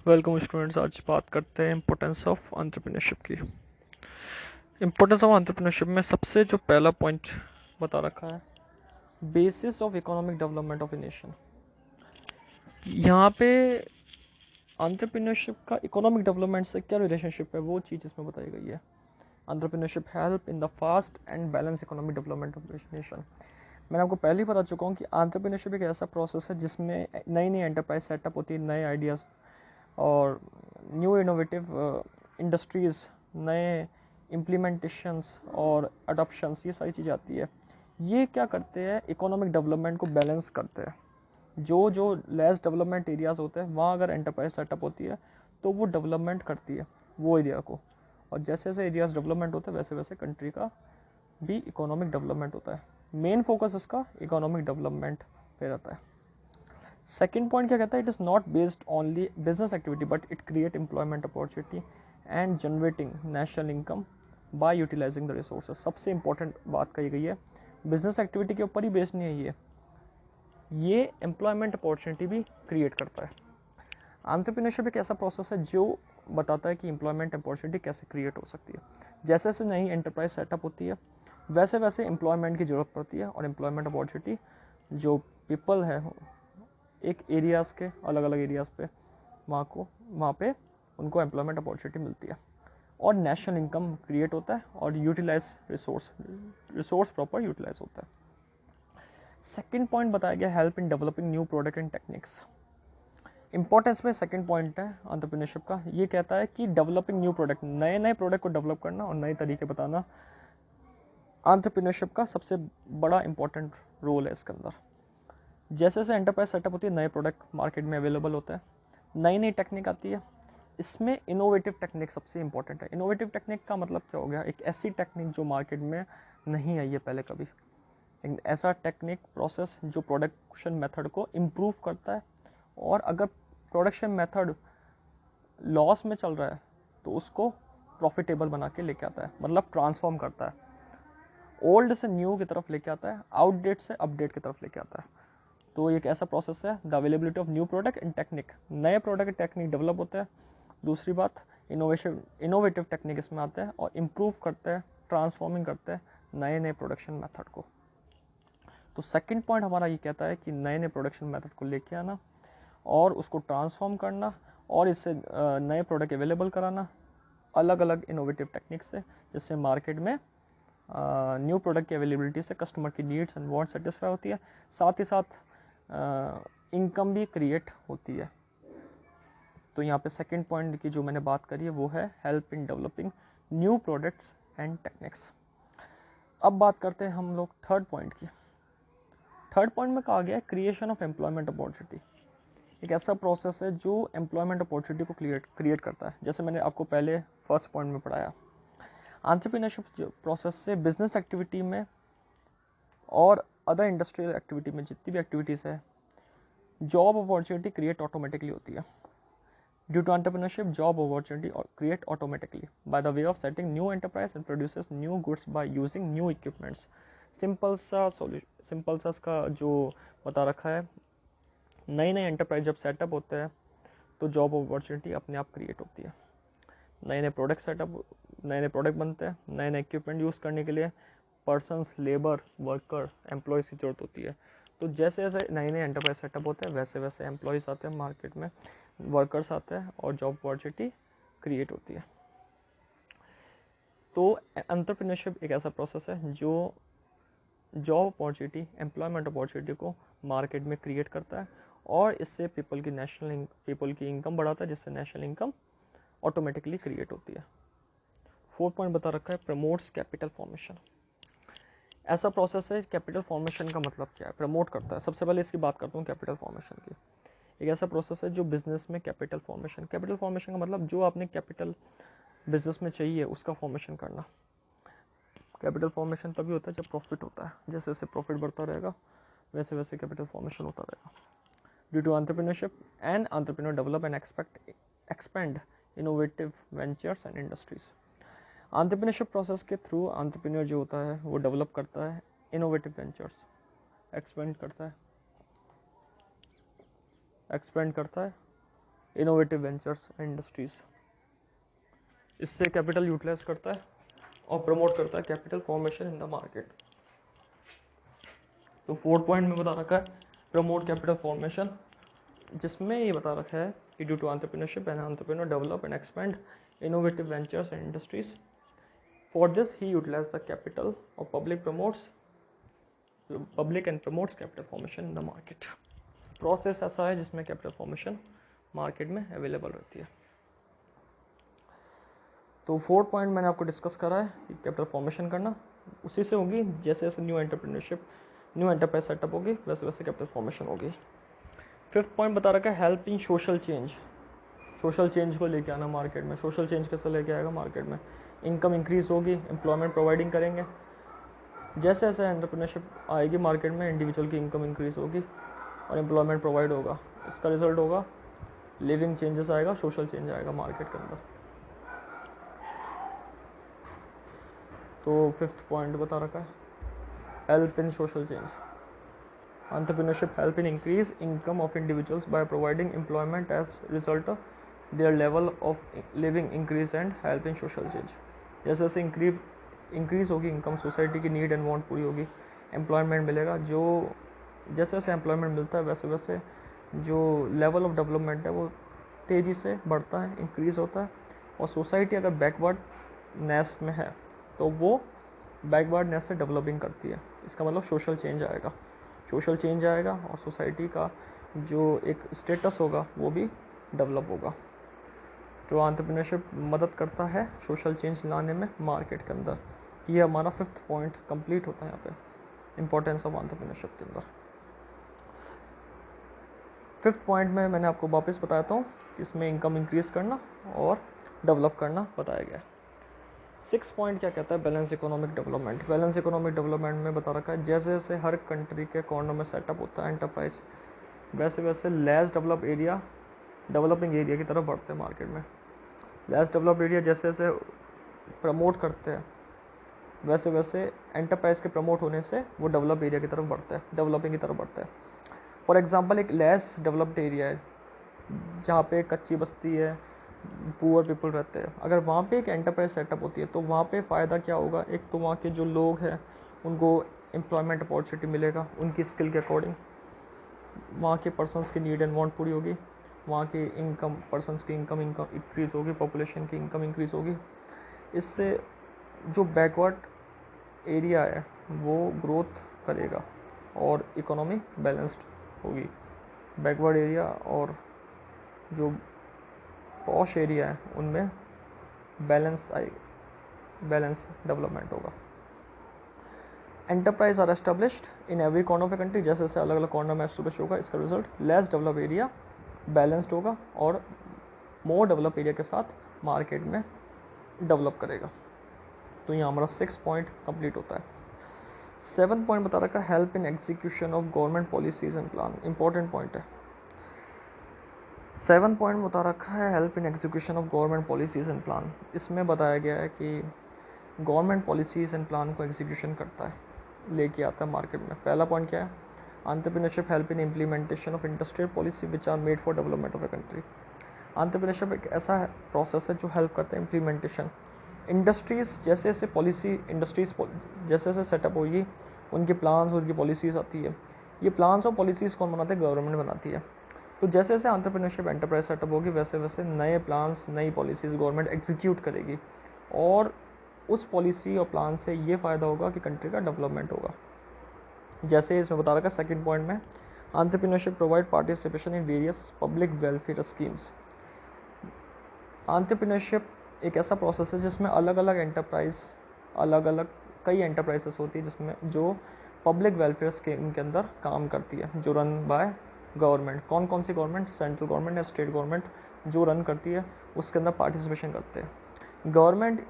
Welcome students. आज बात करते हैं इम्पोर्टेंस ऑफ एंटरप्रेन्योरशिप की। इम्पोर्टेंस ऑफ एंटरप्रेन्योरशिप में सबसे जो पहला पॉइंट बता रखा है, basis of economic development of a nation. यहाँ पे एंटरप्रेन्योरशिप का इकोनॉमिक डेवलपमेंट से क्या रिलेशनशिप है, वो चीज़ इसमें बताई गई है। Entrepreneurship help in the fast and balance economic development of nation. मैंने आपको पहले ही बता चुका हूँ कि एंटरप्रेन्योरशिप एक ऐसा प्रोसेस है जिसमें नई नई एंटरप्राइज सेटअप होती है, नए आइडियाज़ और न्यू इनोवेटिव इंडस्ट्रीज़, नए इम्प्लीमेंटेशंस और अडॉप्शंस, ये सारी चीज़ें आती है। ये क्या करते हैं, इकोनॉमिक डेवलपमेंट को बैलेंस करते हैं। जो जो लेस डेवलपमेंट एरियाज़ होते हैं वहाँ अगर एंटरप्राइज सेटअप होती है तो वो डेवलपमेंट करती है वो एरिया को, और जैसे जैसे एरियाज डेवलपमेंट होते हैं वैसे वैसे कंट्री का भी इकोनॉमिक डेवलपमेंट होता है। मेन फोकस इसका इकोनॉमिक डेवलपमेंट पे रहता है। सेकेंड पॉइंट क्या कहता है, it is not based only business activity but it create employment opportunity and generating national income by utilising the resources. सबसे इंपॉर्टेंट बात कही गई है, बिजनेस एक्टिविटी के ऊपर ही बेस्ड नहीं है, ये एम्प्लॉयमेंट अपॉर्चुनिटी भी क्रिएट करता है। एंटरप्रेन्योरशिप एक ऐसा प्रोसेस है जो बताता है कि एम्प्लॉयमेंट अपॉर्चुनिटी कैसे क्रिएट हो सकती है। जैसे जैसे नई एंटरप्राइज सेटअप होती है वैसे वैसे एम्प्लॉयमेंट की ज़रूरत पड़ती है, और एम्प्लॉयमेंट अपॉर्चुनिटी जो पीपल है एक एरियाज़ के अलग अलग एरियाज़ पे वहाँ पे उनको एम्प्लॉयमेंट अपॉर्चुनिटी मिलती है, और नेशनल इनकम क्रिएट होता है, और यूटिलाइज रिसोर्स प्रॉपर यूटिलाइज होता है। सेकेंड पॉइंट बताया गया, help in developing new product and techniques. Importance में सेकंड पॉइंट है एंटरप्रेन्योरशिप का, ये कहता है कि डेवलपिंग न्यू प्रोडक्ट, नए नए प्रोडक्ट को डेवलप करना और नए तरीके बताना एंटरप्रेन्योरशिप का सबसे बड़ा इंपॉर्टेंट रोल है इसके अंदर। जैसे जैसे एंटरप्राइज सेटअप होती है नए प्रोडक्ट मार्केट में अवेलेबल होते हैं, नई नई टेक्निक आती है। इसमें इनोवेटिव टेक्निक सबसे इंपॉर्टेंट है। इनोवेटिव टेक्निक का मतलब क्या हो गया, एक ऐसी टेक्निक जो मार्केट में नहीं आई है पहले कभी, एक ऐसा टेक्निक प्रोसेस जो प्रोडक्शन मेथड को इम्प्रूव करता है, और अगर प्रोडक्शन मेथड लॉस में चल रहा है तो उसको प्रॉफिटेबल बना के लेके आता है, मतलब ट्रांसफॉर्म करता है, ओल्ड से न्यू की तरफ लेके आता है, आउटडेट से अपडेट की तरफ लेके आता है। तो एक ऐसा प्रोसेस है, the availability of new product and technique, नए प्रोडक्ट टेक्निक डेवलप होते हैं। दूसरी बात, इनोवेटिव टेक्निक इसमें आते हैं और इम्प्रूव करते हैं, ट्रांसफॉर्मिंग करते हैं नए नए प्रोडक्शन मेथड को। तो सेकंड पॉइंट हमारा ये कहता है कि नए नए प्रोडक्शन मेथड को लेके आना और उसको ट्रांसफॉर्म करना, और इससे नए प्रोडक्ट अवेलेबल कराना अलग अलग इनोवेटिव टेक्निक से, जिससे मार्केट में न्यू प्रोडक्ट की अवेलेबिलिटी से कस्टमर की नीड्स एंड वांट सेटिस्फाई होती है, साथ ही साथ इनकम भी क्रिएट होती है। तो यहाँ पे सेकंड पॉइंट की जो मैंने बात करी है वो है help in developing new products and techniques. अब बात करते हैं हम लोग थर्ड पॉइंट की। थर्ड पॉइंट में कहा गया है क्रिएशन ऑफ एम्प्लॉयमेंट अपॉर्चुनिटी। एक ऐसा प्रोसेस है जो एम्प्लॉयमेंट अपॉर्चुनिटी को क्रिएट करता है। जैसे मैंने आपको पहले फर्स्ट पॉइंट में पढ़ाया, एंटरप्रेन्योरशिप प्रोसेस से बिजनेस एक्टिविटी में और अदर इंडस्ट्रियल एक्टिविटी में जितनी भी एक्टिविटीज़ है, जॉब अपॉर्चुनिटी क्रिएट ऑटोमेटिकली होती है। Due to entrepreneurship job opportunity create automatically by the way of setting new enterprise and produces new goods by using new equipments. Simple सा इसका जो बता रखा है, नए नए एंटरप्राइज जब सेटअप होते हैं तो जॉब अपॉर्चुनिटी अपने आप क्रिएट होती है। नए नए प्रोडक्ट सेटअप, नए नए प्रोडक्ट बनते हैं, नए नए इक्विपमेंट यूज़ करने के लिए पर्सनस, लेबर, वर्कर, एम्प्लॉयज़ की जरूरत होती है। तो जैसे जैसे नए नए एंटरप्राइज सेटअप होते हैं वैसे वैसे एम्प्लॉयज़ आते हैं मार्केट में, वर्कर्स आते हैं, और जॉब अपॉर्चुनिटी क्रिएट होती है। तो एंटरप्रेन्योरशिप एक ऐसा प्रोसेस है जो जॉब अपॉर्चुनिटी, एम्प्लॉयमेंट अपॉर्चुनिटी को मार्केट में क्रिएट करता है, और इससे पीपल की इनकम बढ़ाता है, जिससे नेशनल इनकम ऑटोमेटिकली क्रिएट होती है। फोर्थ पॉइंट बता रखा है प्रमोट्स कैपिटल फॉर्मेशन। ऐसा प्रोसेस है, कैपिटल फॉर्मेशन का मतलब क्या है, प्रमोट करता है। सबसे पहले इसकी बात करता हूँ कैपिटल फॉर्मेशन की। एक ऐसा प्रोसेस है जो बिजनेस में कैपिटल फॉर्मेशन का मतलब जो आपने कैपिटल बिजनेस में चाहिए उसका फॉर्मेशन करना। कैपिटल फॉर्मेशन तभी होता है जब प्रॉफिट होता है, जैसे जैसे प्रॉफिट बढ़ता रहेगा वैसे वैसे कैपिटल फॉर्मेशन होता रहेगा। Due to entrepreneurship and entrepreneur develop and expand innovative ventures and industries. Entrepreneurship process के थ्रू एंटरप्रेन्योर जो होता है वो डेवलप करता है इनोवेटिव वेंचर्स, एक्सपेंड करता है इनोवेटिव वेंचर्स एंड इंडस्ट्रीज। इससे कैपिटल यूटिलाइज करता है और प्रमोट करता है capital formation in the market. तो 4th पॉइंट में बता रखा है प्रमोट कैपिटल फॉर्मेशन, जिसमें ये बता रखा है कि due to entrepreneurship an entrepreneur develop and expand innovative ventures and industries. For this he utilize the capital और public and promotes capital formation in the market. Process ऐसा है जिसमें कैपिटल फॉर्मेशन मार्केट में अवेलेबल रहती है। तो 4th point मैंने आपको डिस्कस करा है कि कैपिटल फॉर्मेशन करना उसी से होगी जैसे जैसे न्यू एंटरप्राइज सेटअप होगी वैसे वैसे कैपिटल फॉर्मेशन होगी। 5th पॉइंट बता रखा है help in social change. Social change को लेके आना मार्केट में। सोशल चेंज कैसे लेके आएगा मार्केट में? इनकम इंक्रीज होगी, एम्प्लॉयमेंट प्रोवाइडिंग करेंगे। जैसे जैसे एंटरप्रेन्योरशिप आएगी मार्केट में इंडिविजुअल की इनकम इंक्रीज होगी और एम्प्लॉयमेंट प्रोवाइड होगा। इसका रिजल्ट होगा लिविंग चेंजेस आएगा, सोशल चेंज आएगा मार्केट के अंदर। तो 5th पॉइंट बता रखा है help in social change. Entrepreneurship help in increase income of individuals by providing employment as result their level of living increase and help in social change. जैसे जैसे increase होगी इनकम, सोसाइटी की need and want पूरी होगी, employment मिलेगा। जो जैसे जैसे एम्प्लॉयमेंट मिलता है वैसे वैसे जो लेवल ऑफ डेवलपमेंट है वो तेज़ी से बढ़ता है, इंक्रीज़ होता है। और सोसाइटी अगर बैकवर्डनेस में है तो वो बैकवर्डनेस से डेवलपिंग करती है। इसका मतलब सोशल चेंज आएगा, सोशल चेंज आएगा और सोसाइटी का जो एक स्टेटस होगा वो भी डेवलप होगा। तो एंटरप्रेन्योरशिप मदद करता है सोशल चेंज लाने में मार्केट के अंदर। ये हमारा 5th पॉइंट कंप्लीट होता है यहाँ पे इंपॉर्टेंस ऑफ एंटरप्रेन्योरशिप के अंदर। 5th पॉइंट में मैंने आपको वापस बताता हूँ इसमें इनकम इंक्रीज करना और डेवलप करना बताया गया। 6th पॉइंट क्या कहता है? Balance economic development. Balance economic development में बता रखा है जैसे जैसे हर कंट्री के कॉर्नर में सेटअप होता है एंटरप्राइज, वैसे वैसे लेस डेवलपिंग एरिया की तरफ बढ़ते हैं मार्केट में। लेस डेवलप्ड एरिया जैसे जैसे प्रमोट करते हैं वैसे वैसे एंटरप्राइज के प्रमोट होने से वो डेवलप एरिया की तरफ बढ़ता है, डेवलपिंग की तरफ बढ़ता है। फॉर एग्जांपल एक लेस डेवलप्ड एरिया है जहाँ पे कच्ची बस्ती है, पुअर पीपल रहते हैं, अगर वहाँ पे एक एंटरप्राइज सेटअप होती है तो वहाँ पे फ़ायदा क्या होगा? एक तो वहाँ के जो लोग हैं उनको एम्प्लॉयमेंट अपॉर्चुनिटी मिलेगा उनकी स्किल के अकॉर्डिंग, वहाँ के पर्सनस की नीड एंड वांट पूरी होगी, वहाँ की इनकम, पर्सनस की इनकम इंक्रीज होगी, पॉपुलेशन की इनकम इंक्रीज होगी। इससे जो बैकवर्ड एरिया है वो ग्रोथ करेगा और इकोनॉमी बैलेंस्ड होगी। बैकवर्ड एरिया और जो पॉश एरिया है उनमें बैलेंस डेवलपमेंट होगा। Enterprise are established in every corner of a country. जैसे जैसे अलग अलग कॉर्नर में एस्टेब्लिश होगा इसका result less develop area balanced होगा और मोर डेवलप एरिया के साथ मार्केट में डेवलप करेगा। तो यहाँ हमारा 6th पॉइंट कंप्लीट होता है। 7th पॉइंट बता रखा है help in execution of government policies and plan. Important point है। 7th पॉइंट बता रखा है help in execution of government policies and plan. इसमें बताया गया है कि गवर्नमेंट पॉलिसीज एंड प्लान को एग्जीक्यूशन करता है, लेके आता है मार्केट में। पहला पॉइंट क्या है? Entrepreneurship help in implementation of industrial policy which are made for development of a country. Entrepreneurship एक ऐसा प्रोसेस है जो हेल्प करता है इम्प्लीमेंटेशन। इंडस्ट्रीज जैसे जैसे जैसे जैसे सेटअप होगी उनके प्लान्स, उनकी पॉलिसीज आती है। ये प्लान्स और पॉलिसीज़ कौन बनाते हैं? गवर्नमेंट बनाती है। तो जैसे जैसे एंटरप्रेन्योरशिप एंटरप्राइज सेटअप होगी वैसे वैसे नए प्लान्स, नई पॉलिसीज़ गवर्नमेंट एग्जीक्यूट करेगी और उस पॉलिसी और प्लान से ये फ़ायदा होगा कि कंट्री का डेवलपमेंट होगा। जैसे इसमें बता रखा है 2nd पॉइंट में entrepreneurship provide participation in various public welfare schemes. Entrepreneurship एक ऐसा प्रोसेस है जिसमें अलग अलग कई एंटरप्राइजेस होती है जिसमें जो पब्लिक वेलफेयर स्कीम के अंदर काम करती है, जो रन बाय गवर्नमेंट। कौन कौन सी गवर्नमेंट? सेंट्रल गवर्नमेंट या स्टेट गवर्नमेंट जो रन करती है उसके अंदर पार्टिसिपेशन करते हैं। गवर्नमेंट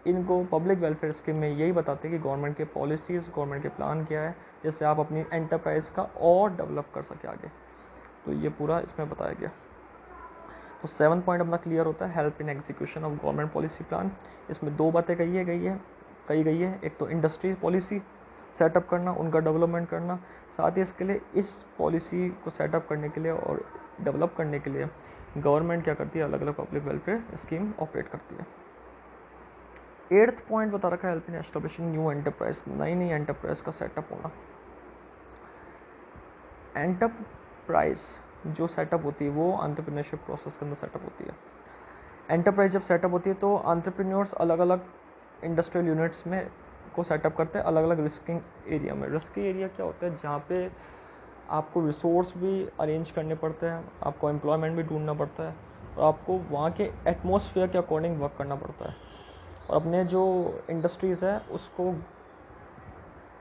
इनको पब्लिक वेलफेयर स्कीम में यही बताते हैं कि गवर्नमेंट के पॉलिसीज़, गवर्नमेंट के प्लान क्या है जिससे आप अपनी एंटरप्राइज का और डेवलप कर सके आगे। तो ये पूरा इसमें बताया गया। तो 7th पॉइंट अपना क्लियर होता है help in execution of government policy plan. इसमें 2 बातें कही गई है। एक तो इंडस्ट्री पॉलिसी सेटअप करना, उनका डेवलपमेंट करना, साथ ही इसके लिए इस पॉलिसी को सेटअप करने के लिए और डेवलप करने के लिए गवर्नमेंट क्या करती है, अलग अलग पब्लिक वेलफेयर स्कीम ऑपरेट करती है। 8th पॉइंट बता रखा है हेल्प इन एस्टेब्लिशिंग न्यू एंटरप्राइज, नई नई एंटरप्राइज का सेटअप होना। एंटरप्राइज जो सेटअप होती है वो एंटरप्रेन्योरशिप प्रोसेस के अंदर सेटअप होती है। एंटरप्राइज जब सेटअप होती है तो एंटरप्रेन्योर्स अलग अलग इंडस्ट्रियल यूनिट्स में को सेटअप करते हैं अलग अलग रिस्किंग एरिया में। रिस्की एरिया क्या होता है, जहाँ पे आपको रिसोर्स भी अरेंज करने पड़ते हैं, आपको एम्प्लॉयमेंट भी ढूंढना पड़ता है और आपको वहाँ के एटमॉस्फेयर के अकॉर्डिंग वर्क करना पड़ता है और अपने जो इंडस्ट्रीज़ है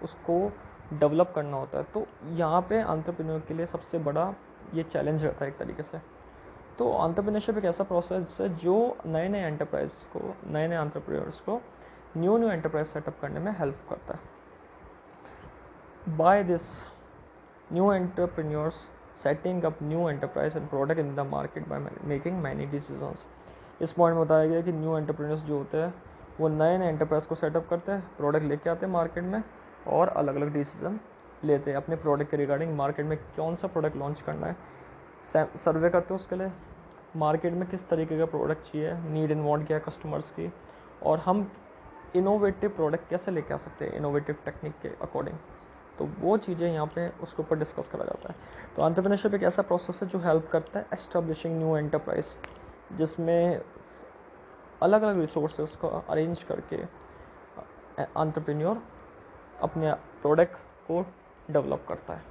उसको डेवलप करना होता है। तो यहाँ पे एंटरप्रेन्योर के लिए सबसे बड़ा ये चैलेंज रहता है एक तरीके से। तो एंटरप्रेन्योरशिप एक ऐसा प्रोसेस है जो नए नए एंटरप्राइज को, नए नए एंटरप्रेन्योर्स को न्यू एंटरप्राइज सेटअप करने में हेल्प करता है। By this new entrepreneurs setting up new enterprise and product in the market by making many decisions. इस पॉइंट में बताया गया कि न्यू एंटरप्रेन्योर्स जो होते हैं वो नए नए एंटरप्राइज को सेटअप करते हैं, प्रोडक्ट लेके आते हैं मार्केट में और अलग अलग डिसीजन लेते हैं अपने प्रोडक्ट के रिगार्डिंग। मार्केट में कौन सा प्रोडक्ट लॉन्च करना है सर्वे करते हैं उसके लिए, मार्केट में किस तरीके का प्रोडक्ट चाहिए, नीड एंड वांट क्या है कस्टमर्स की, और हम इनोवेटिव प्रोडक्ट कैसे लेके आ सकते हैं इनोवेटिव टेक्निक के अकॉर्डिंग। तो वो चीज़ें यहाँ पे उसके ऊपर डिस्कस करा जाता है। तो एंटरप्रेन्योरशिप एक ऐसा प्रोसेस है जो हेल्प करता है एस्टेब्लिशिंग न्यू एंटरप्राइज, जिसमें अलग अलग रिसोर्सेज को अरेंज करके एंटरप्रेन्योर अपने प्रोडक्ट को डेवलप करता है।